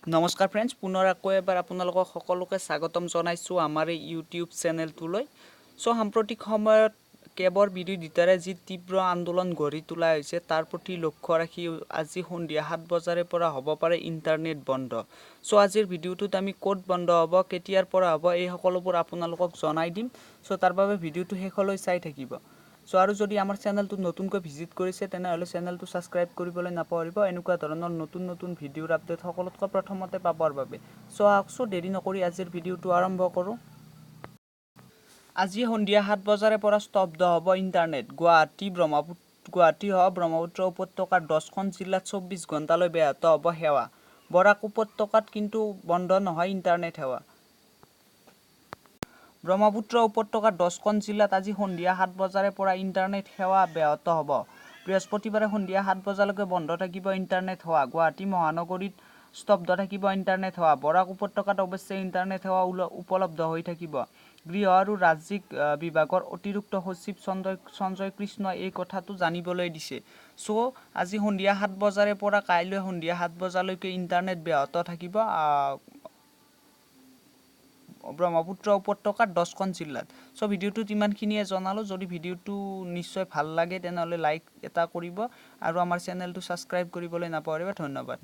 নমস্কাৰ ফ্ৰেণ্ডছ, পুনৰ আকৌ এবাৰ আপোনালোকক সকলোকে স্বাগতম জনাইছোঁ আমাৰ এই ইউটিউব চেনেলটোলৈ। সাম্প্ৰতিক সময়ত কেবৰ বিৰোধিতাৰে যি তীব্ৰ আন্দোলন গঢ়ি তোলা হৈছে তাৰ প্ৰতি লক্ষ্য ৰাখি আজি সন্ধিয়া 7 বজাৰে পৰা হ'ব পাৰে ইণ্টাৰনেট বন্ধ। আজিৰ ভিডিঅ'টোত আমি ক'ত বন্ধ হ'ব, কেতিয়াৰ পৰা হ'ব, এই সকলোবোৰ আপোনালোকক জনাই দিম। তাৰ বাবে ভিডিঅ'টো শেষলৈ চাই থাকিব। আৰু যদি আমাৰ চেনেলটো নতুনকৈ ভিজিট কৰিছে তেনেহ'লে চেনেলটো ছাবস্ক্ৰাইব কৰিবলৈ নাপাহৰিব এনেকুৱা ধৰণৰ নতুন ভিডিঅ'ৰ আপডেট সকলোতকৈ প্ৰথমতে পাবৰ বাবে। দেৰি নকৰি আজিৰ ভিডিঅ'টো আৰম্ভ কৰোঁ। আজি সন্ধিয়া 7 বজাৰে পৰা স্তব্ধ হ'ব ইণ্টাৰনেট। গুৱাহাটী সহ ব্ৰহ্মপুত্ৰ উপত্যকাৰ 10খন জিলাত 24 ঘণ্টালৈ ব্যাহত হ'ব সেৱা। বৰাক উপত্যকাত কিন্তু বন্ধ নহয় ইণ্টাৰনেট সেৱা। ব্ৰহ্মপুত্ৰ উপত্যকাৰ 10খন জিলাত আজি সন্ধিয়া 7 বজাৰে পৰা ইণ্টাৰনেট সেৱা ব্যাহত হ'ব। বৃহস্পতিবাৰে সন্ধিয়া 7 বজালৈকে বন্ধ থাকিব ইণ্টাৰনেট সেৱা। গুৱাহাটী মহানগৰীত স্তব্ধ থাকিব ইণ্টাৰনেট সেৱা। বৰাক উপত্যকাত অৱশ্যে ইণ্টাৰনেট সেৱা উপলব্ধ হৈ থাকিব। গৃহ আৰু ৰাজ্যিক বিভাগৰ অতিৰিক্ত সচিব সঞ্জয় কৃষ্ণই এই কথাটো জানিবলৈ দিছে। আজি সন্ধিয়া 7 বজাৰে পৰা কাইলৈ সন্ধিয়া 7 বজালৈকে ইণ্টাৰনেট ব্যাহত থাকিব ব্ৰহ্মপুত্ৰ উপত্যকাৰ 10খন জিলাত। ভিডিঅ'টোত ইমানখিনিয়ে জনালোঁ। যদি ভিডিঅ'টো নিশ্চয় ভাল লাগে তেনেহ'লে লাইক এটা কৰিব আৰু আমাৰ চেনেলটো ছাবস্ক্ৰাইব কৰিবলৈ নাপাহৰিব। ধন্যবাদ।